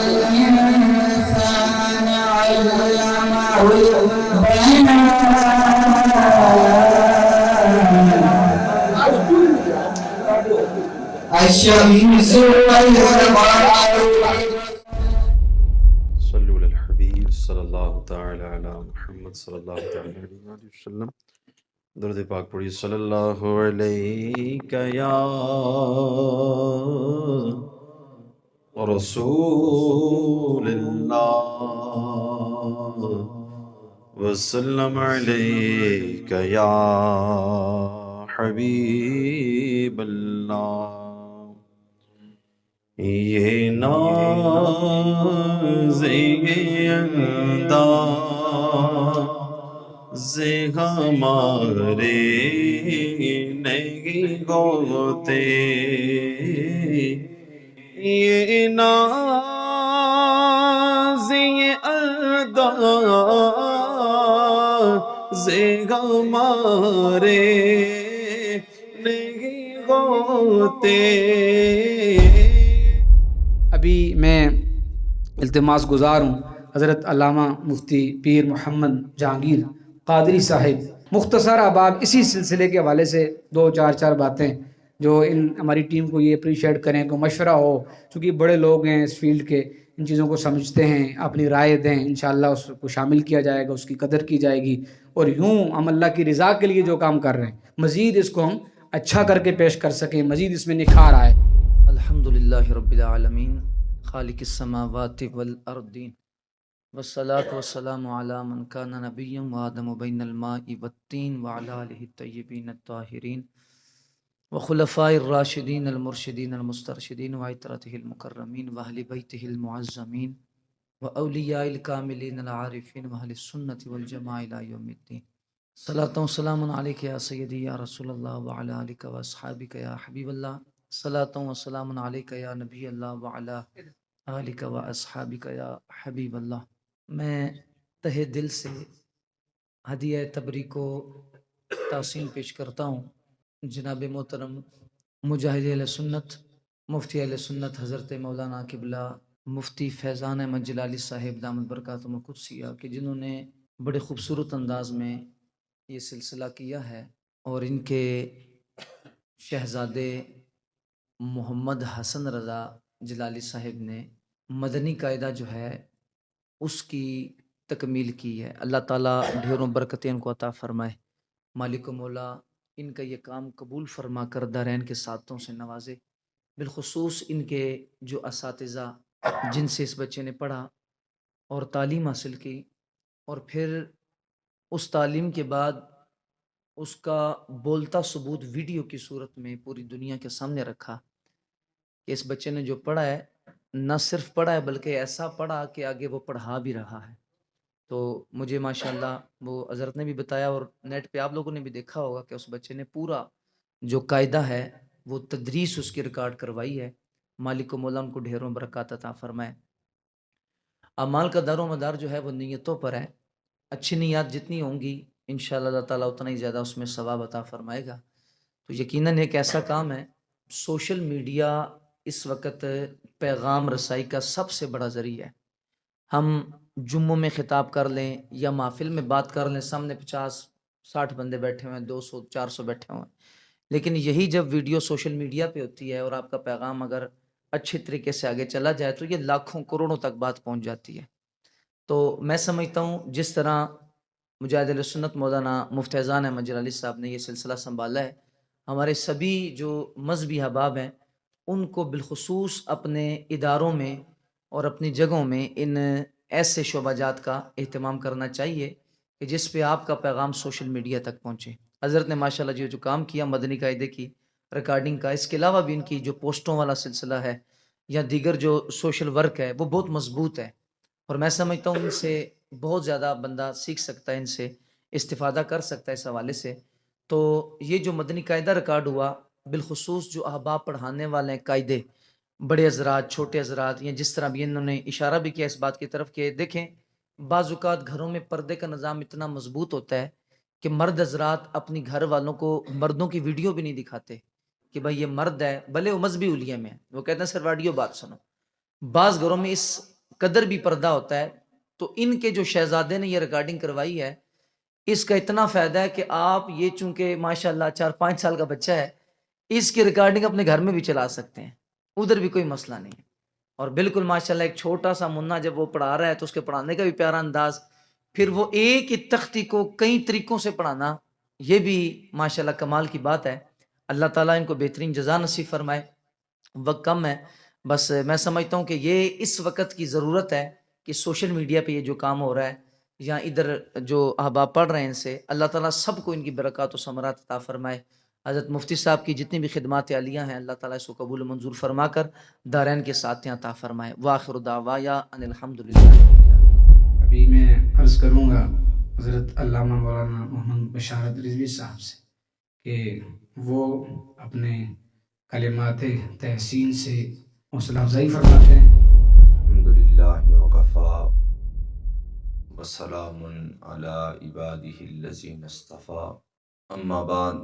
الإنسان علمه البيان الشمس والقمر صلوا علی الحبیب صلی اللہ تعالی علی محمد صلی اللہ تعالی علیہ وسلم. درود پاک پڑھی. صلی اللہ علیہ یا رسول اللہ وسلم علیک یا حبیب اللہ. یہ ناز انداز ہمارے نہیں ہوتے، یہ ناز انداز ہمارے نہیں ہوتے. ابھی میں التماس گزار ہوں حضرت علامہ مفتی پیر محمد جہانگیر قادری صاحب مختصر اباب اسی سلسلے کے حوالے سے دو چار باتیں جو ہماری ٹیم کو یہ اپریشیٹ کریں، کو مشورہ ہو، چونکہ بڑے لوگ ہیں اس فیلڈ کے، ان چیزوں کو سمجھتے ہیں، اپنی رائے دیں، انشاءاللہ اس کو شامل کیا جائے گا، اس کی قدر کی جائے گی، اور یوں ہم اللہ کی رضا کے لیے جو کام کر رہے ہیں مزید اس کو ہم اچھا کر کے پیش کر سکیں، مزید اس میں نکھار آئے. الحمدللہ رب العالمین خالق السماوات والارضین والصلاة والسلام علی من کان نبیا وآدم بین الماء والتین وعلی آلہ الطیبین الطاہرین وخلفاء الراشدین المرشدین المسترشدین وعطرتہ المکرمین واہل بیتہ المعظمین واولیاء الکاملین العارفین واہل السنة والجماعہ الی یوم الدین. صلاۃ و سلام علیک یا سیدی یا رسول اللہ وعلی آلک و اصحابک یا حبیب اللہ. صلاۃ و سلام علیک یا نبی اللہ وعلی آلک و اصحابک یا حبیب اللہ. میں تہ دل سے ہدیہ تبریک و تحسین پیش کرتا ہوں جناب محترم مجاہد اہل سنت مفتی اہل سنت حضرت مولانا قبلہ مفتی فیضان احمد جلالی صاحب دامت برکاتہم القدسیہ کہ جنہوں نے بڑے خوبصورت انداز میں یہ سلسلہ کیا ہے، اور ان کے شہزادے محمد حسن رضا جلالی صاحب نے مدنی قاعدہ جو ہے اس کی تکمیل کی ہے. اللہ تعالیٰ ڈھیروں برکتیں ان کو عطا فرمائے. مالک و مولا ان کا یہ کام قبول فرما کر دارین کے ساتھوں سے نوازے. بالخصوص ان کے جو اساتذہ جن سے اس بچے نے پڑھا اور تعلیم حاصل کی، اور پھر اس تعلیم کے بعد اس کا بولتا ثبوت ویڈیو کی صورت میں پوری دنیا کے سامنے رکھا کہ اس بچے نے جو پڑھا ہے نہ صرف پڑھا ہے بلکہ ایسا پڑھا کہ آگے وہ پڑھا بھی رہا ہے. تو مجھے ماشاءاللہ وہ حضرت نے بھی بتایا اور نیٹ پہ آپ لوگوں نے بھی دیکھا ہوگا کہ اس بچے نے پورا جو قاعدہ ہے وہ تدریس اس کی ریکارڈ کروائی ہے. مالک و مولا ان کو ڈھیروں برکات عطا فرمائے. اعمال کا دار و مدار جو ہے وہ نیتوں پر ہے. اچھی نیات جتنی ہوں گی انشاءاللہ اللہ تعالیٰ اتنا ہی زیادہ اس میں ثواب عطا فرمائے گا. تو یقیناً ایک ایسا کام ہے، سوشل میڈیا اس وقت پیغام رسائی کا سب سے بڑا ذریعہ ہے. ہم جمعوں میں خطاب کر لیں یا محفل میں بات کر لیں، سامنے 50-60 بندے بیٹھے ہوئے ہیں، 200-400 بیٹھے ہوئے ہیں، لیکن یہی جب ویڈیو سوشل میڈیا پہ ہوتی ہے اور آپ کا پیغام اگر اچھے طریقے سے آگے چلا جائے تو یہ لاکھوں کروڑوں تک بات پہنچ جاتی ہے. تو میں سمجھتا ہوں جس طرح مجاہد اہل سنت مولانا مفتی فیضان احمد جلالی صاحب نے یہ سلسلہ سنبھالا ہے، ہمارے سبھی جو مذہبی احباب ہیں ان کو بالخصوص اپنے اداروں میں اور اپنی جگہوں میں ان ایسے شعبہ جات کا اہتمام کرنا چاہیے کہ جس پہ آپ کا پیغام سوشل میڈیا تک پہنچے. حضرت نے ماشاءاللہ جو کام کیا مدنی قاعدے کی ریکارڈنگ کا، اس کے علاوہ بھی ان کی جو پوسٹوں والا سلسلہ ہے یا دیگر جو سوشل ورک ہے وہ بہت مضبوط ہے، اور میں سمجھتا ہوں ان سے بہت زیادہ بندہ سیکھ سکتا ہے، ان سے استفادہ کر سکتا ہے اس حوالے سے. تو یہ جو مدنی قاعدہ ریکارڈ ہوا، بالخصوص جو احباب پڑھانے والے ہیں قاعدے، بڑے حضرات چھوٹے حضرات، یا جس طرح بھی انہوں نے اشارہ بھی کیا اس بات کی طرف کہ دیکھیں بعض اوقات گھروں میں پردے کا نظام اتنا مضبوط ہوتا ہے کہ مرد حضرات اپنی گھر والوں کو مردوں کی ویڈیو بھی نہیں دکھاتے کہ بھائی یہ مرد ہے، بھلے وہ مذہبی حلیے میں وہ کہتے ہیں سر ویڈیو بات سنو. بعض گھروں میں اس قدر بھی پردہ ہوتا ہے. تو ان کے جو شہزادے نے یہ ریکارڈنگ کروائی ہے اس کا اتنا فائدہ ہے کہ آپ یہ چونکہ ماشاءاللہ 4-5 سال کا بچہ ہے اس کی ریکارڈنگ اپنے گھر میں بھی چلا سکتے ہیں, ادھر بھی کوئی مسئلہ نہیں ہے. اور بالکل ماشاءاللہ ایک چھوٹا سا منا جب وہ پڑھا رہا ہے تو اس کے پڑھانے کا بھی پیارا انداز, پھر وہ ایک ہی تختی کو کئی طریقوں سے پڑھانا, یہ بھی ماشاءاللہ کمال کی بات ہے. اللہ تعالیٰ ان کو بہترین جزا نصیب فرمائے. وقت کم ہے, بس میں سمجھتا ہوں کہ یہ اس وقت کی ضرورت ہے کہ سوشل میڈیا پہ یہ جو کام ہو رہا ہے یا ادھر جو احباب پڑھ رہے ہیں ان سے اللہ تعالیٰ سب کو ان کی برکات و ثمرات عطا فرمائے. حضرت مفتی صاحب کی جتنی بھی خدمات عالیہ ہیں اللہ تعالیٰ اس کو قبول و منظور فرما کر دارین کے ساتھ عطا فرمائے. وآخر دعوایا ان الحمدللہ. ابھی میں عرض کروں گا حضرت علامہ مولانا محمد بشارت رضوی صاحب سے کہ وہ اپنے کلمات تحسین سے حوصلہ افزائی فرماتے ہیں. الحمدللہ وکفا وسلام علی عبادہ الذین اصطفی اما بعد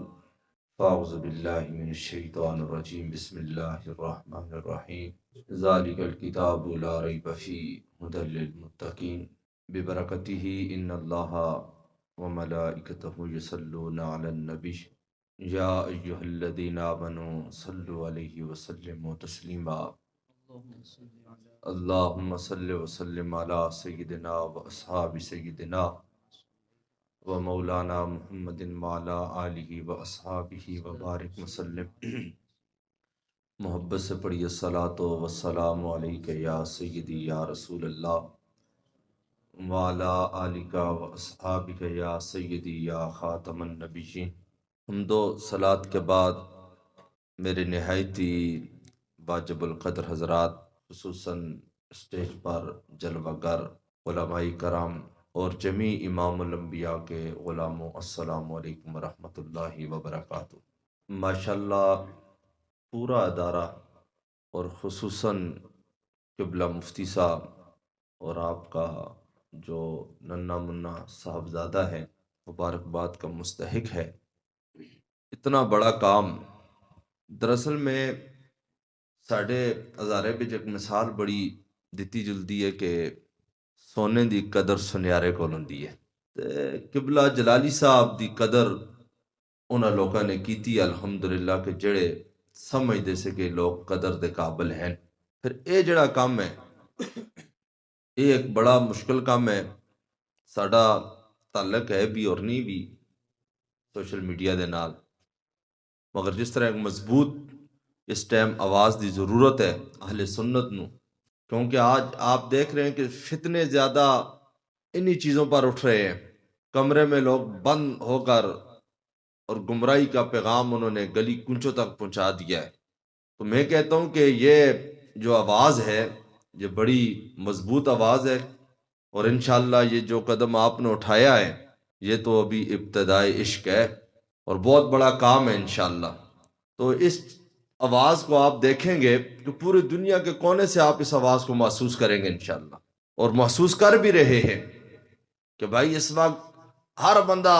فاعوذ باللہ من الشیطان الرجیم بسم اللہ الرحمن الرحیم ذالک الکتاب لا ریب فیہ ھدی للمتقین ببرکتہ ان اللہ وملائکتہ یصلون علی النبی یا ایہا الذین آمنوا صلوا علیہ وسلموا تسلیما اللہم صل وسلم علی سیدنا و اصحاب سیدنا و مولانا محمد وعلی آلہ و اصحابہ و بارک وسلم. محبت سے پڑھیے الصلاۃ والسلام علیک یا سیدی یا رسول اللہ وعلی آلک و اصحابک یا سیدی یا خاتم النبیین. حمد و صلات کے بعد میرے نہایتی واجب القدر حضرات, خصوصاً اسٹیج پر جلوہ گر علماء کرام اور جمیع امام الانبیاء کے غلاموں, السلام علیکم ورحمۃ اللہ وبرکاتہ. ماشاءاللہ پورا ادارہ اور خصوصاً قبلہ مفتی صاحب اور آپ کا جو ننا منا صاحبزادہ ہے مبارکباد کا مستحق ہے. اتنا بڑا کام دراصل میں ساڈے ہزارے بچ ایک مثال بڑی دتی جلدی ہے کہ سونے دی قدر سنیارے کول ہوندی ہے تے قبلہ جلالی صاحب دی قدر انہاں لوکاں نے کیتی الحمدللہ کہ جڑے سمجھدے سے کہ لوگ قدر دے قابل ہیں. پھر اے جڑا کام ہے یہ ایک بڑا مشکل کام ہے. ساڈا تعلق ہے بھی اور نہیں بھی سوشل میڈیا دے نال, مگر جس طرح ایک مضبوط اس ٹائم آواز دی ضرورت ہے اہل سنت نو, کیونکہ آج آپ دیکھ رہے ہیں کہ فتنے زیادہ انہی چیزوں پر اٹھ رہے ہیں. کمرے میں لوگ بند ہو کر اور گمراہی کا پیغام انہوں نے گلی کنچوں تک پہنچا دیا ہے. تو میں کہتا ہوں کہ یہ جو آواز ہے یہ بڑی مضبوط آواز ہے, اور انشاءاللہ یہ جو قدم آپ نے اٹھایا ہے یہ تو ابھی ابتدائی عشق ہے اور بہت بڑا کام ہے انشاءاللہ. تو اس آواز کو آپ دیکھیں گے کہ پوری دنیا کے کونے سے آپ اس آواز کو محسوس کریں گے انشاءاللہ, اور محسوس کر بھی رہے ہیں کہ بھائی اس وقت ہر بندہ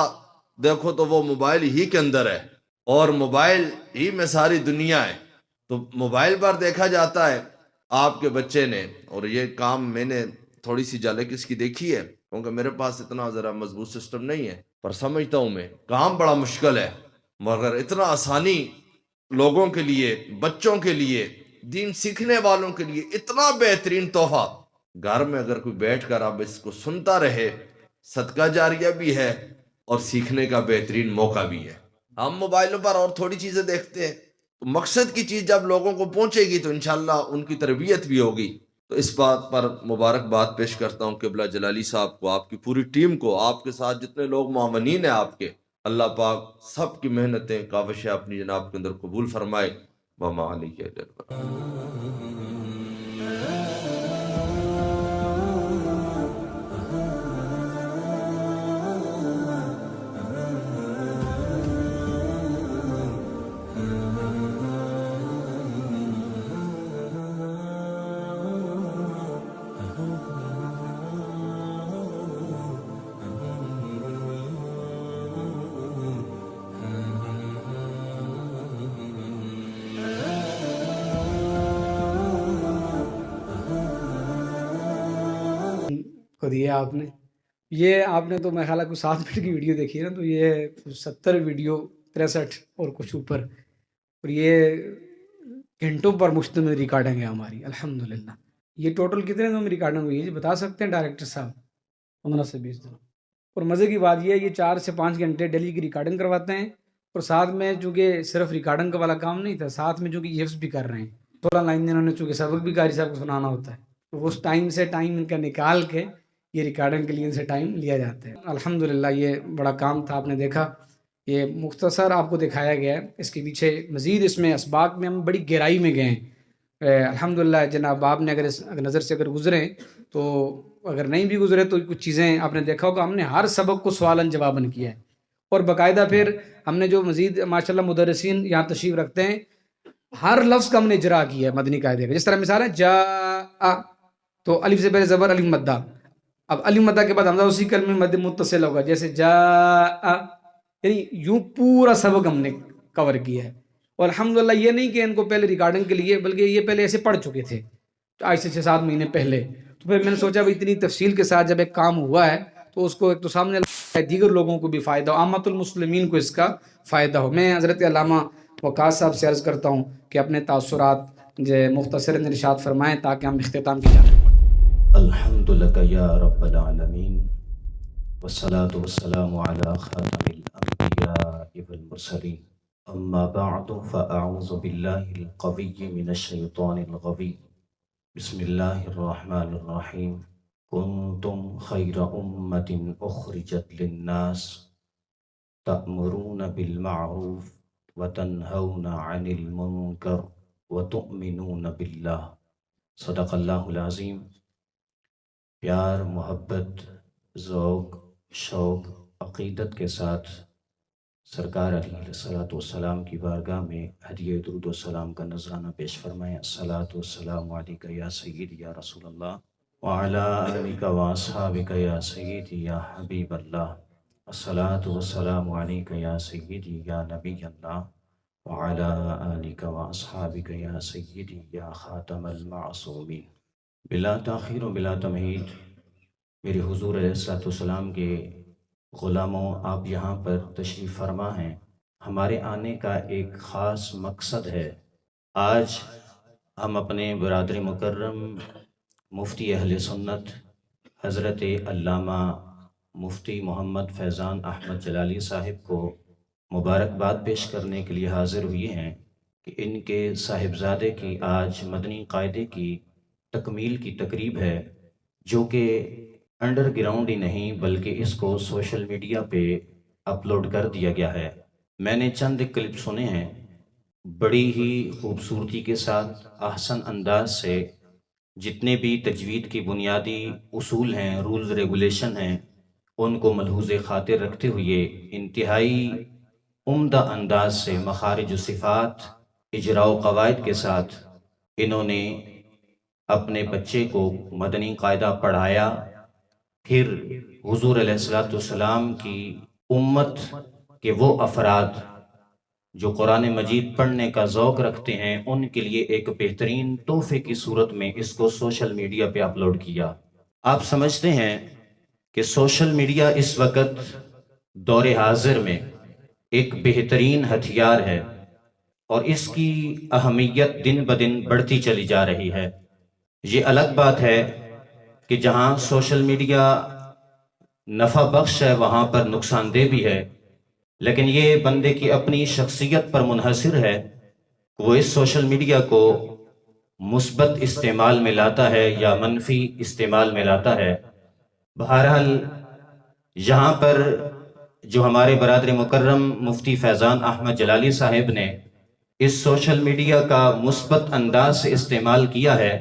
دیکھو تو وہ موبائل ہی کے اندر ہے اور موبائل ہی میں ساری دنیا ہے. تو موبائل پر دیکھا جاتا ہے آپ کے بچے نے, اور یہ کام میں نے تھوڑی سی جھلک اس کی دیکھی ہے کیونکہ میرے پاس اتنا ذرا مضبوط سسٹم نہیں ہے, پر سمجھتا ہوں میں کام بڑا مشکل ہے مگر اتنا آسانی لوگوں کے لیے, بچوں کے لیے, دین سیکھنے والوں کے لیے اتنا بہترین تحفہ. گھر میں اگر کوئی بیٹھ کر اب اس کو سنتا رہے صدقہ جاریہ بھی ہے اور سیکھنے کا بہترین موقع بھی ہے. ہم موبائلوں پر اور تھوڑی چیزیں دیکھتے ہیں, تو مقصد کی چیز جب لوگوں کو پہنچے گی تو انشاءاللہ ان کی تربیت بھی ہوگی. تو اس بات پر مبارکباد پیش کرتا ہوں قبلہ جلالی صاحب کو, آپ کی پوری ٹیم کو, آپ کے ساتھ جتنے لوگ معاونین ہیں آپ کے, اللہ پاک سب کی محنتیں کاوشیں اپنی جناب کے اندر قبول فرمائے. وما علیہ السلام. خود یہ آپ نے تو میں خیال ہے کوئی 7 منٹ کی ویڈیو دیکھی ہے نا، تو یہ 70 ویڈیو 63 اور کچھ اوپر، اور یہ گھنٹوں پر مشتمل ریکارڈنگ ہے ہماری الحمدللہ۔ یہ ٹوٹل کتنے دنوں میں ریکارڈنگ ہوئی ہے جی بتا سکتے ہیں ڈائریکٹر صاحب؟ 15 سے 20 دنوں۔ اور مزے کی بات یہ ہے، یہ 4 سے 5 گھنٹے ڈیلی کی ریکارڈنگ کرواتے ہیں، اور ساتھ میں چونکہ صرف ریکارڈنگ کا والا کام نہیں تھا، ساتھ میں چونکہ حفظ بھی کر رہے ہیں 16 لائن انہوں نے چونکہ سبق بھی قاری صاحب کو سنانا ہوتا ہے، تو اس ٹائم سے ٹائم ان کا نکال کے یہ ریکارڈنگ کے لیے ان سے ٹائم لیا جاتا ہے۔ الحمدللہ یہ بڑا کام تھا، آپ نے دیکھا یہ مختصر آپ کو دکھایا گیا ہے، اس کے پیچھے مزید اس میں اسباق میں ہم بڑی گہرائی میں گئے ہیں۔ الحمدللہ جناب آپ نے اگر نظر سے اگر گزریں تو، اگر نہیں بھی گزرے تو کچھ چیزیں آپ نے دیکھا ہوگا، ہم نے ہر سبق کو سوالن جواباً کیا ہے، اور باقاعدہ پھر ہم نے جو مزید ماشاءاللہ مدرسین یہاں تشریف رکھتے ہیں، ہر لفظ کا ہم نے اجرا کیا ہے مدنی قاعدے کا۔ جس طرح مثال ہے جا، تو الف سے پہلے زبر الف مدہ، اب الف مدہ کے بعد حمزہ اسی کلمے میں مد متصل ہوگا، جیسے جا، یعنی یوں پورا سبق ہم نے کور کیا ہے۔ اور الحمدللہ یہ نہیں کہ ان کو پہلے ریکارڈنگ کے لیے، بلکہ یہ پہلے ایسے پڑھ چکے تھے آج سے 6-7 مہینے پہلے، تو پھر میں نے سوچا اتنی تفصیل کے ساتھ جب ایک کام ہوا ہے تو اس کو ایک تو سامنے دیگر لوگوں کو بھی فائدہ ہو، عامت المسلمین کو اس کا فائدہ ہو۔ میں حضرت علامہ وقاص صاحب سے عرض کرتا ہوں کہ اپنے تاثرات مختصر ارشاد فرمائیں تاکہ ہم اختتام کی جانب بڑھیں۔ الحمد لك يا رب العالمين والصلاة والسلام على خاتم الأنبياء والمرسلين أما بعد فأعوذ بالله القوي من الشيطان الغوي بسم الله الرحمن الرحيم كنتم خير أمة أخرجت للناس تأمرون بالمعروف وتنهون عن المنكر وتؤمنون بالله صدق الله العظيم۔ پیار، محبت، ذوق، شوق، عقیدت کے ساتھ سرکار علیہ الصلوۃ والسلام کی بارگاہ میں ہدیہ درود و سلام کا نذرانہ پیش فرمائیں۔ الصلوۃ والسلام علیک یا سیدی یا رسول اللہ وعلی آلک واصحابک یا سیدی یا حبیب اللہ، الصلوۃ والسلام علیک یا سیدی یا نبی اللہ وعلی آلک واصحابک یا سیدی یا خاتم المعصومین۔ بلا تاخیر و بلا تمہید میرے حضور علیہ الصلوۃ والسلام کے غلاموں، آپ یہاں پر تشریف فرما ہیں۔ ہمارے آنے کا ایک خاص مقصد ہے۔ آج ہم اپنے برادر مکرم مفتی اہل سنت حضرت علامہ مفتی محمد فیضان احمد جلالی صاحب کو مبارکباد پیش کرنے کے لیے حاضر ہوئے ہیں کہ ان کے صاحبزادے کی آج مدنی قاعدے کی تکمیل کی تقریب ہے، جو کہ انڈر گراؤنڈ ہی نہیں بلکہ اس کو سوشل میڈیا پہ اپلوڈ کر دیا گیا ہے۔ میں نے چند کلپ سنے ہیں، بڑی ہی خوبصورتی کے ساتھ احسن انداز سے جتنے بھی تجوید کی بنیادی اصول ہیں، رولز ریگولیشن ہیں، ان کو ملحوظ خاطر رکھتے ہوئے انتہائی عمدہ انداز سے مخارج و صفات، اجراء و قواعد کے ساتھ انہوں نے اپنے بچے کو مدنی قاعدہ پڑھایا۔ پھر حضور علیہ الصلوۃ والسلام کی امت کے وہ افراد جو قرآن مجید پڑھنے کا ذوق رکھتے ہیں، ان کے لیے ایک بہترین تحفے کی صورت میں اس کو سوشل میڈیا پہ اپلوڈ کیا۔ آپ سمجھتے ہیں کہ سوشل میڈیا اس وقت دور حاضر میں ایک بہترین ہتھیار ہے، اور اس کی اہمیت دن بدن بڑھتی چلی جا رہی ہے۔ یہ الگ بات ہے کہ جہاں سوشل میڈیا نفع بخش ہے وہاں پر نقصان دہ بھی ہے، لیکن یہ بندے کی اپنی شخصیت پر منحصر ہے کہ وہ اس سوشل میڈیا کو مثبت استعمال میں لاتا ہے یا منفی استعمال میں لاتا ہے۔ بہرحال یہاں پر جو ہمارے برادر مکرم مفتی فیضان احمد جلالی صاحب نے اس سوشل میڈیا کا مثبت انداز سے استعمال کیا ہے،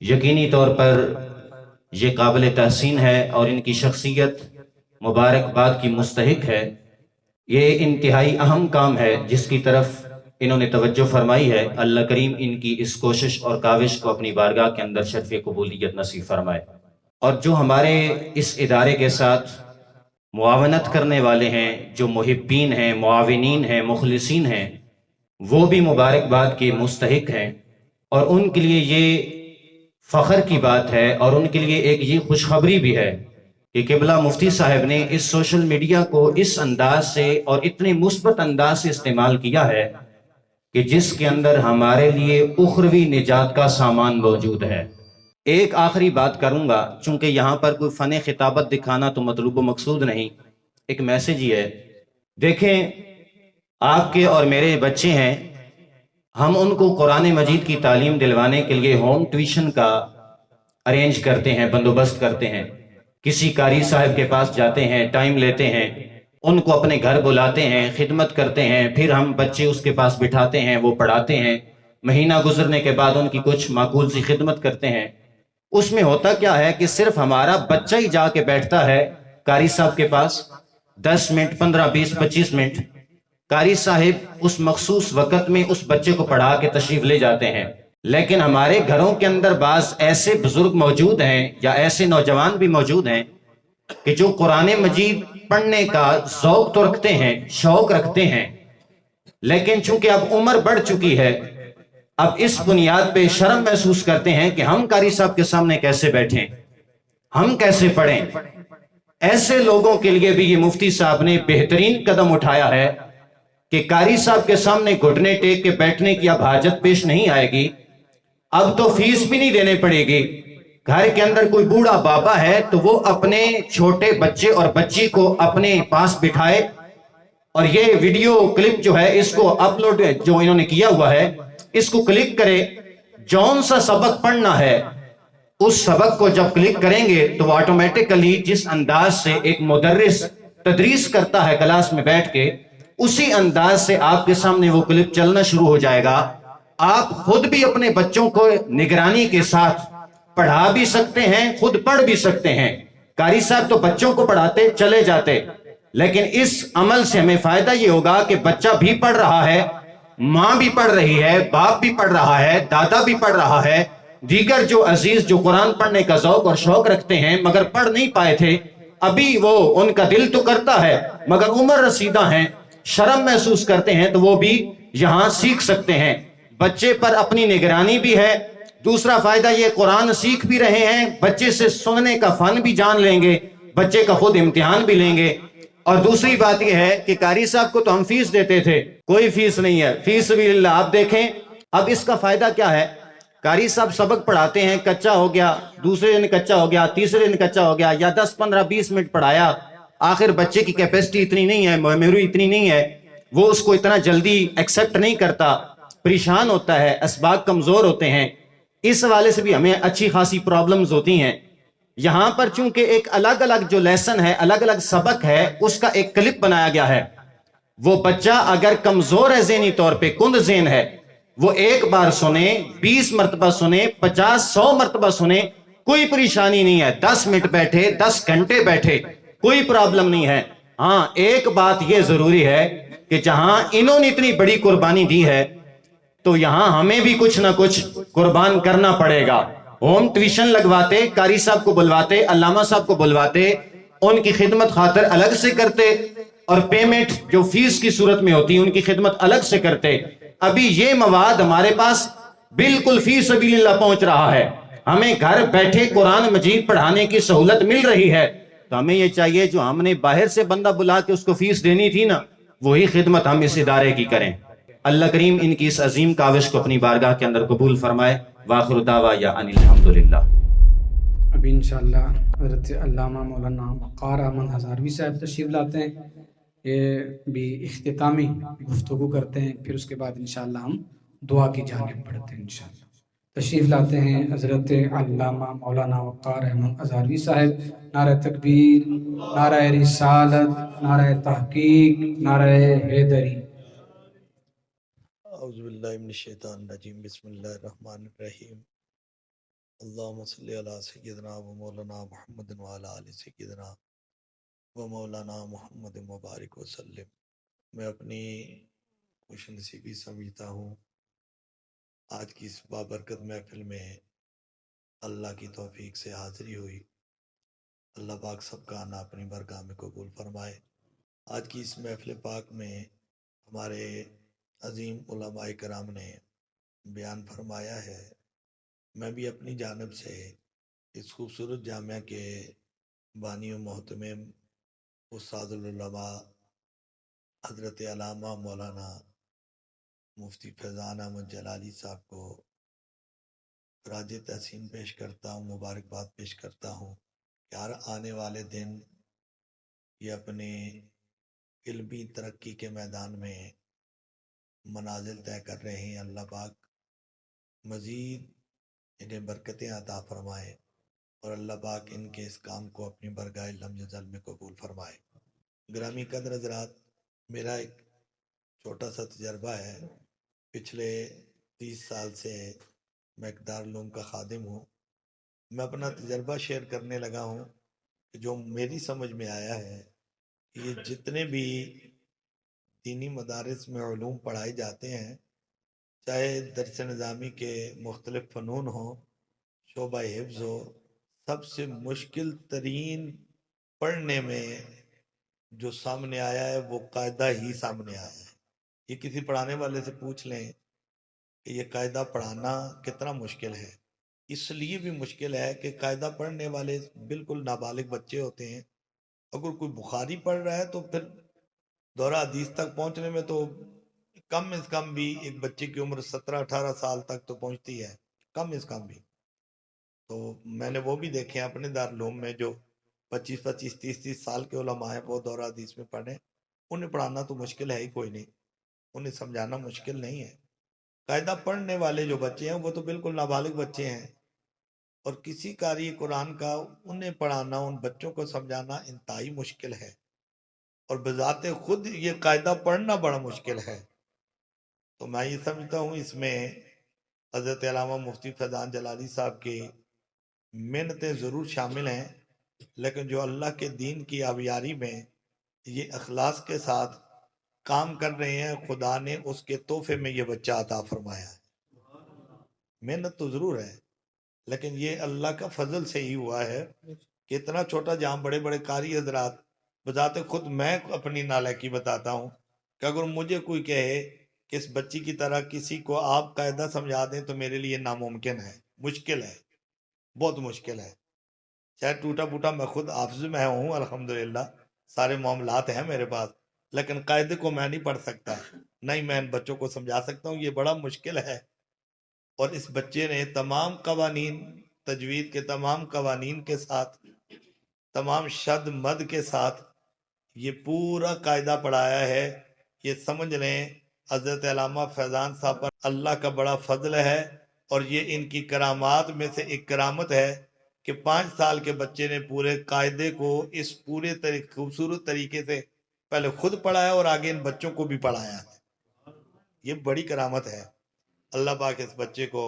یقینی طور پر یہ قابل تحسین ہے اور ان کی شخصیت مبارکباد کی مستحق ہے۔ یہ انتہائی اہم کام ہے جس کی طرف انہوں نے توجہ فرمائی ہے۔ اللہ کریم ان کی اس کوشش اور کاوش کو اپنی بارگاہ کے اندر شرف قبولیت نصیب فرمائے۔ اور جو ہمارے اس ادارے کے ساتھ معاونت کرنے والے ہیں، جو محبین ہیں، معاونین ہیں، مخلصین ہیں، وہ بھی مبارکباد کے مستحق ہیں، اور ان کے لیے یہ فخر کی بات ہے اور ان کے لیے ایک یہ خوشخبری بھی ہے کہ قبلہ مفتی صاحب نے اس سوشل میڈیا کو اس انداز سے اور اتنے مثبت انداز سے استعمال کیا ہے کہ جس کے اندر ہمارے لیے اخروی نجات کا سامان موجود ہے۔ ایک آخری بات کروں گا، چونکہ یہاں پر کوئی فن خطابت دکھانا تو مطلوب و مقصود نہیں، ایک میسج ہی ہے۔ دیکھیں، آپ کے اور میرے بچے ہیں، ہم ان کو قرآن مجید کی تعلیم دلوانے کے لیے ہوم ٹیوشن کا ارینج کرتے ہیں، بندوبست کرتے ہیں۔ کسی قاری صاحب کے پاس جاتے ہیں، ٹائم لیتے ہیں، ان کو اپنے گھر بلاتے ہیں، خدمت کرتے ہیں، پھر ہم بچے اس کے پاس بٹھاتے ہیں، وہ پڑھاتے ہیں، مہینہ گزرنے کے بعد ان کی کچھ معقول سی خدمت کرتے ہیں۔ اس میں ہوتا کیا ہے کہ صرف ہمارا بچہ ہی جا کے بیٹھتا ہے قاری صاحب کے پاس 10 منٹ، 15، 20، 25 منٹ۔ قاری صاحب اس مخصوص وقت میں اس بچے کو پڑھا کے تشریف لے جاتے ہیں، لیکن ہمارے گھروں کے اندر بعض ایسے بزرگ موجود ہیں یا ایسے نوجوان بھی موجود ہیں کہ جو قرآن مجید پڑھنے کا ذوق تو رکھتے ہیں، شوق رکھتے ہیں، لیکن چونکہ اب عمر بڑھ چکی ہے، اب اس بنیاد پہ شرم محسوس کرتے ہیں کہ ہم قاری صاحب کے سامنے کیسے بیٹھیں، ہم کیسے پڑھیں۔ ایسے لوگوں کے لیے بھی یہ مفتی صاحب نے بہترین قدم اٹھایا ہے کہ قاری صاحب کے سامنے گھٹنے ٹیک کے بیٹھنے کی اب حاجت پیش نہیں آئے گی، اب تو فیس بھی نہیں دینے پڑے گی۔ گھر کے اندر کوئی بوڑھا بابا ہے تو وہ اپنے چھوٹے بچے اور بچی کو اپنے پاس بٹھائے اور یہ ویڈیو کلپ جو ہے اس کو اپلوڈ جو انہوں نے کیا ہوا ہے اس کو کلک کرے، جون سا سبق پڑھنا ہے اس سبق کو جب کلک کریں گے تو وہ آٹومیٹکلی جس انداز سے ایک مدرس تدریس کرتا ہے کلاس میں بیٹھ کے، اسی انداز سے آپ کے سامنے وہ کلپ چلنا شروع ہو جائے گا۔ آپ خود بھی اپنے بچوں کو نگرانی کے ساتھ پڑھا بھی سکتے ہیں، خود پڑھ بھی سکتے ہیں۔ قاری صاحب تو بچوں کو پڑھاتے چلے جاتے، لیکن اس عمل سے ہمیں فائدہ یہ ہوگا کہ بچہ بھی پڑھ رہا ہے، ماں بھی پڑھ رہی ہے، باپ بھی پڑھ رہا ہے، دادا بھی پڑھ رہا ہے، دیگر جو عزیز جو قرآن پڑھنے کا ذوق اور شوق رکھتے ہیں مگر پڑھ نہیں پائے تھے، ابھی وہ ان کا دل تو کرتا ہے مگر عمر رسیدہ ہیں، شرم محسوس کرتے ہیں، تو وہ بھی یہاں سیکھ سکتے ہیں۔ بچے پر اپنی نگرانی بھی ہے، دوسرا فائدہ یہ قرآن سیکھ بھی رہے ہیں، بچے سے سننے کا فن بھی جان لیں گے، بچے کا خود امتحان بھی لیں گے۔ اور دوسری بات یہ ہے کہ قاری صاحب کو تو ہم فیس دیتے تھے، کوئی فیس نہیں ہے، فیس سبیل اللہ۔ آپ دیکھیں اب اس کا فائدہ کیا ہے، قاری صاحب سبق پڑھاتے ہیں، کچا ہو گیا، دوسرے دن کچا ہو گیا، تیسرے دن کچا ہو گیا، یا 10، 15، 20 منٹ پڑھایا، آخر بچے کی کیپیسٹی اتنی نہیں ہے، میموری اتنی نہیں ہے، وہ اس کو اتنا جلدی ایکسیپٹ نہیں کرتا، پریشان ہوتا ہے، اسباق کمزور ہوتے ہیں، اس حوالے سے بھی ہمیں اچھی خاصی پرابلمز ہوتی ہیں۔ یہاں پر چونکہ ایک الگ الگ جو لیسن ہے، الگ الگ سبق ہے، اس کا ایک کلپ بنایا گیا ہے۔ وہ بچہ اگر کمزور ہے ذہنی طور پہ، کند ذہن ہے، وہ ایک بار سنے، 20 مرتبہ سنے، 50، 100 مرتبہ سنے، کوئی پریشانی نہیں ہے، 10 منٹ بیٹھے، 10 گھنٹے بیٹھے، کوئی پرابلم نہیں ہے۔ ہاں ایک بات یہ ضروری ہے کہ جہاں انہوں نے اتنی بڑی قربانی دی ہے تو یہاں ہمیں بھی کچھ نہ کچھ قربان کرنا پڑے گا۔ ہوم ٹیوشن لگواتے، قاری صاحب کو بلواتے، علامہ صاحب کو بلواتے، ان کی خدمت خاطر الگ سے کرتے، اور پیمنٹ جو فیس کی صورت میں ہوتی ان کی خدمت الگ سے کرتے۔ ابھی یہ مواد ہمارے پاس بالکل فی سبیل اللہ پہنچ رہا ہے، ہمیں گھر بیٹھے قرآن مجید پڑھانے کی سہولت مل رہی ہے، تو ہمیں یہ چاہیے جو ہم نے باہر سے بندہ بلا کے اس کو فیس دینی تھی نا، وہی خدمت ہم اس ادارے کی کریں۔ اللہ کریم ان کی اس عظیم کاوش کو اپنی بارگاہ کے اندر قبول فرمائے۔ وآخر دعوایا ان الحمدللہ۔ ابھی انشاءاللہ حضرت علامہ مولانا وقار احمد ہزاروی صاحب تشریف لاتے ہیں، یہ بھی اختتامی گفتگو کرتے ہیں، پھر اس کے بعد انشاءاللہ ہم دعا کی جانب بڑھتے ہیں انشاءاللہ۔ تشریف لاتے ہیں حضرت علامہ مولانا وقار احمد ہزاروی صاحب۔ نعرہ تکبیر، نعرہ رسالت، نعرہ تحقیق، نعرہ حیدری۔ اعوذ باللہ من الشیطان الرجیم، بسم اللہ الرحمن الرحیم۔ اللہم صلی علی سیدنا و مولانا محمد و علی آل سیدنا و مولانا محمد مبارک وسلم۔ میں اپنی خوش نصیبی سمجھتا ہوں آج کی اس بابرکت محفل میں اللہ کی توفیق سے حاضری ہوئی۔ اللہ پاک سب کا آنا اپنی بارگاہ میں قبول فرمائے۔ آج کی اس محفل پاک میں ہمارے عظیم علماء کرام نے بیان فرمایا ہے میں بھی اپنی جانب سے اس خوبصورت جامعہ کے بانی و محتمم استاد العلماء حضرت علامہ مولانا مفتی فیضان احمد جلالی صاحب کو خراج تحسین پیش کرتا ہوں، مبارکباد پیش کرتا ہوں کہ ہر آنے والے دن یہ اپنے علمی ترقی کے میدان میں منازل طے کر رہے ہیں۔ اللہ پاک مزید انہیں برکتیں عطا فرمائے اور اللہ پاک ان کے اس کام کو اپنی برگاہ لم یزل میں قبول فرمائے۔ گرامی قدر حضرات، میرا ایک چھوٹا سا تجربہ ہے۔ پچھلے 30 سال سے میں ایک دارالعلوم کا خادم ہوں۔ میں اپنا تجربہ شیئر کرنے لگا ہوں کہ جو میری سمجھ میں آیا ہے کہ یہ جتنے بھی دینی مدارس میں علوم پڑھائے جاتے ہیں، چاہے درس نظامی کے مختلف فنون ہوں، شعبہ حفظ ہو، سب سے مشکل ترین پڑھنے میں جو سامنے آیا ہے وہ قاعدہ ہی سامنے آیا ہے۔ یہ کسی پڑھانے والے سے پوچھ لیں کہ یہ قاعدہ پڑھانا کتنا مشکل ہے۔ اس لیے بھی مشکل ہے کہ قاعدہ پڑھنے والے بالکل نابالغ بچے ہوتے ہیں۔ اگر کوئی بخاری پڑھ رہا ہے تو پھر دورہ حدیث تک پہنچنے میں تو کم از کم بھی ایک بچے کی عمر 17-18 سال تک تو پہنچتی ہے، کم از کم بھی۔ تو میں نے وہ بھی دیکھے ہیں اپنے دارالعلوم میں جو 25-25 30 سال کے علماء ہیں، وہ دورہ حدیث میں پڑھیں، انہیں پڑھانا تو مشکل ہے ہی کوئی نہیں، انہیں سمجھانا مشکل نہیں ہے۔ قاعدہ پڑھنے والے جو بچے ہیں وہ تو بالکل نابالغ بچے ہیں، اور کسی قاری قرآن کا انہیں پڑھانا، ان بچوں کو سمجھانا انتہائی مشکل ہے، اور بذات خود یہ قاعدہ پڑھنا بڑا مشکل ہے۔ تو میں یہ سمجھتا ہوں اس میں حضرت علامہ مفتی فیضان جلالی صاحب کی محنتیں ضرور شامل ہیں، لیکن جو اللہ کے دین کی آبیاری میں یہ اخلاص کے ساتھ کام کر رہے ہیں، خدا نے اس کے تحفے میں یہ بچہ عطا فرمایا ہے۔ محنت تو ضرور ہے، لیکن یہ اللہ کا فضل سے ہی ہوا ہے کہ اتنا چھوٹا، جہاں بڑے بڑے قاری حضرات، بذات خود میں اپنی نالائکی بتاتا ہوں کہ اگر مجھے کوئی کہے کہ اس بچی کی طرح کسی کو آپ قاعدہ سمجھا دیں تو میرے لیے ناممکن ہے، مشکل ہے، بہت مشکل ہے۔ شاید ٹوٹا پھوٹا میں خود حافظ میں ہوں، الحمدللہ سارے معاملات ہیں میرے پاس، لیکن قاعدے کو میں نہیں پڑھ سکتا، نہیں میں ان بچوں کو سمجھا سکتا ہوں، یہ بڑا مشکل ہے۔ اور اس بچے نے تمام قوانین، تجوید کے تمام قوانین کے ساتھ، تمام شد مد کے ساتھ یہ پورا قاعدہ پڑھایا ہے۔ یہ سمجھ لیں حضرت علامہ فیضان صاحب پر اللہ کا بڑا فضل ہے، اور یہ ان کی کرامات میں سے ایک کرامت ہے کہ 5 سال کے بچے نے پورے قاعدے کو اس پورے خوبصورت طریقے سے پہلے خود پڑھایا اور آگے ان بچوں کو بھی پڑھایا ہے۔ یہ بڑی کرامت ہے۔ اللہ پاک اس بچے کو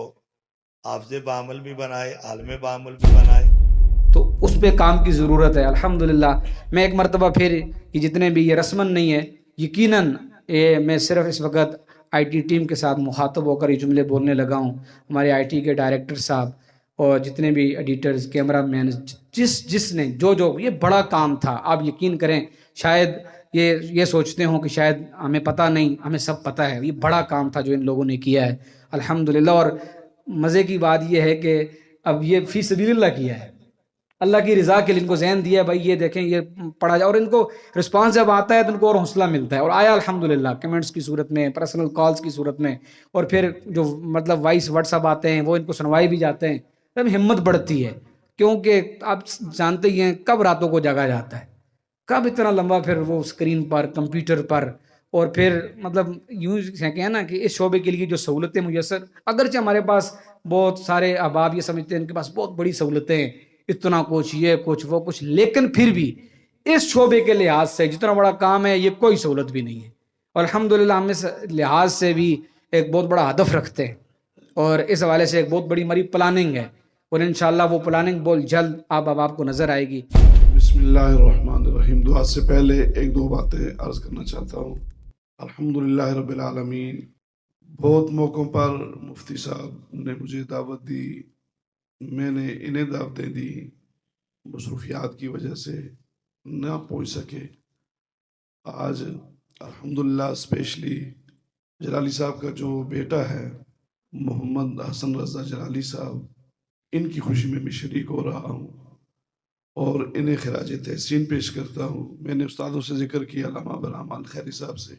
حافظ بعمل بھی بنائے، عالم بعمل بھی بنائے۔ تو اس پہ کام کی ضرورت ہے۔ الحمدللہ میں ایک مرتبہ پھر یہ جتنے بھی یہ رسمن نہیں ہے، یقیناً میں صرف اس وقت آئی ٹی ٹیم کے ساتھ مخاطب ہو کر یہ جملے بولنے لگا ہوں۔ ہمارے آئی ٹی کے ڈائریکٹر صاحب اور جتنے بھی ایڈیٹرز، کیمرہ مین، جس نے جو یہ بڑا کام تھا، آپ یقین کریں شاید یہ سوچتے ہوں کہ شاید ہمیں پتہ نہیں، ہمیں سب پتہ ہے، یہ بڑا کام تھا جو ان لوگوں نے کیا ہے الحمدللہ۔ اور مزے کی بات یہ ہے کہ اب یہ فی سبیل اللہ کیا ہے، اللہ کی رضا کے لیے ان کو ذہن دیا ہے، بھائی یہ دیکھیں یہ پڑھا جائے، اور ان کو رسپانس جب آتا ہے تو ان کو اور حوصلہ ملتا ہے، اور آیا الحمدللہ کمنٹس کی صورت میں، پرسنل کالز کی صورت میں، اور پھر جو مطلب وائس واٹس اپ آتے ہیں وہ ان کو سنوائے بھی جاتے ہیں، تب ہمت بڑھتی ہے، کیونکہ آپ جانتے ہی ہیں کب راتوں کو جگا جاتا ہے، کب اتنا لمبا پھر وہ اسکرین پر، کمپیوٹر پر، اور پھر مطلب یوں کہیں نا کہ اس شعبے کے لیے جو سہولتیں میسر، اگرچہ ہمارے پاس بہت سارے احباب یہ سمجھتے ہیں ان کے پاس بہت بڑی سہولتیں ہیں، اتنا کچھ، یہ کچھ وہ کچھ، لیکن پھر بھی اس شعبے کے لحاظ سے جتنا بڑا کام ہے یہ کوئی سہولت بھی نہیں ہے، اور الحمدللہ ہم اس لحاظ سے بھی ایک بہت بڑا ہدف رکھتے ہیں، اور اس حوالے سے ایک بہت بڑی ہماری پلاننگ ہے، اور انشاءاللہ وہ پلاننگ بہت جلد آپ کو نظر آئے گی۔ بسم اللہ الرحمن الرحیم۔ دعا سے پہلے ایک دو باتیں عرض کرنا چاہتا ہوں۔ الحمدللہ رب العالمین، بہت موقعوں پر مفتی صاحب نے مجھے دعوت دی، میں نے انہیں دعوتیں دی، مصروفیات کی وجہ سے نہ پہنچ سکے۔ آج الحمدللہ اسپیشلی جلالی صاحب کا جو بیٹا ہے محمد حسن رضا جلالی صاحب، ان کی خوشی میں شریک ہو رہا ہوں اور انہیں خراج تحسین پیش کرتا ہوں۔ میں نے استادوں سے ذکر کیا، علامہ برحمان خیری صاحب سے،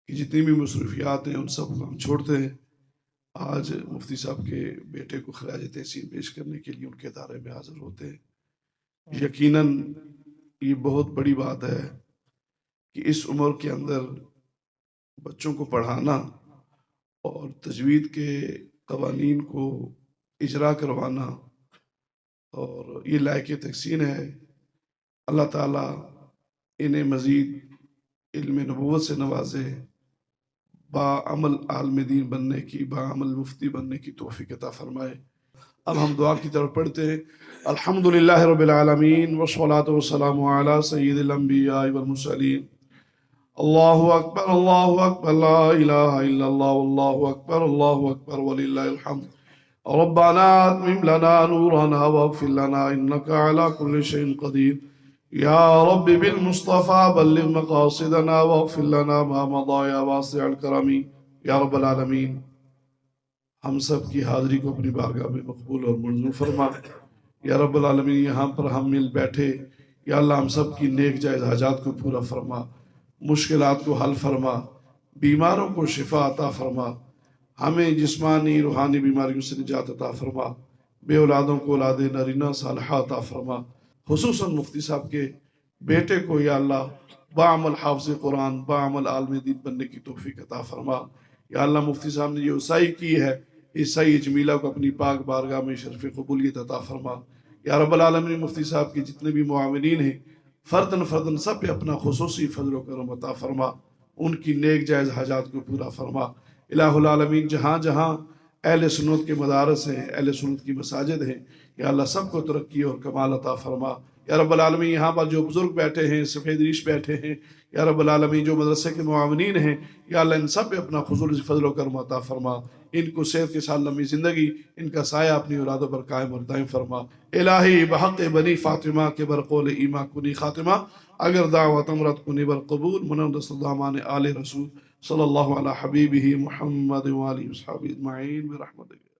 کہ جتنی بھی مصروفیات ہیں ان سب کو ہم چھوڑتے ہیں، آج مفتی صاحب کے بیٹے کو خراج تحسین پیش کرنے کے لیے ان کے ادارے میں حاضر ہوتے ہیں۔ یقیناً یہ بہت بڑی بات ہے کہ اس عمر کے اندر بچوں کو پڑھانا اور تجوید کے قوانین کو اجرا کروانا، اور یہ لائق تحسین ہے۔ اللہ تعالیٰ انہیں مزید علم نبوت سے نوازے، باعمل عالم دین بننے کی، باعمل مفتی بننے کی توفیق عطا فرمائے۔ اب ہم دعا کی طرف پڑھتے ہیں۔ الحمدللہ رب العالمین والصلاة والسلام علی سید الانبیاء والمرسلین۔ اللہ اکبر لا الہ الا اللہ واللہ اکبر وللہ الحمد۔ ربنا اتمم لنا نورنا واغفر لنا انك على كل شيء قدير یا رب بالمصطفى بلغ مقاصدنا واغفر لنا ما مضى یا واسع الکرم یا رب العالمین۔ ہم سب کی حاضری کو اپنی بارگاہ میں مقبول اور منظور فرما یا رب العالمین۔ یہاں پر ہم مل بیٹھے، یا اللہ ہم سب کی نیک جائز حاجات کو پورا فرما، مشکلات کو حل فرما، بیماروں کو شفا عطا فرما، ہمیں جسمانی روحانی بیماریوں سے نجات عطا فرما، بے اولادوں کو اولاد نرینہ صالحہ عطا فرما۔ خصوصاً مفتی صاحب کے بیٹے کو یا اللہ باعمل حافظ قرآن، باعمل عالم دین بننے کی توفیق عطا فرما۔ یا اللہ مفتی صاحب نے جو عیسائی کی ہے، عیسائی جمیلہ کو اپنی پاک بارگاہ میں شرف قبولیت عطا فرما۔ یا رب العالمین مفتی صاحب کے جتنے بھی معاونین ہیں فردن سب پہ اپنا خصوصی فضل و کرم عطا فرما، ان کی نیک جائز حاجات کو پورا فرما۔ الہ العالمین جہاں جہاں اہل سنت کے مدارس ہیں، اہل سنت کی مساجد ہیں، یا اللہ سب کو ترقی اور کمال عطا فرما۔ یا رب العالمین یہاں پر جو بزرگ بیٹھے ہیں، سفید ریش بیٹھے ہیں، یا رب العالمین جو مدرسے کے معاونین ہیں، یا اللہ ان سب پہ اپنا خصوصی فضل و کرم عطا فرما، ان کو صحت کے ساتھ لمبی زندگی، ان کا سایہ اپنی اولادوں پر قائم اور دائم فرما۔ الہی بحق بنی فاطمہ کے برقول ایما کنی خاتمہ، اگر دعوت امرت کنی برقبول، منند صدامان آل رسول صلی اللہ علیہ حبیبہ محمد وآلہ وصحبہ اجمعین برحمتک۔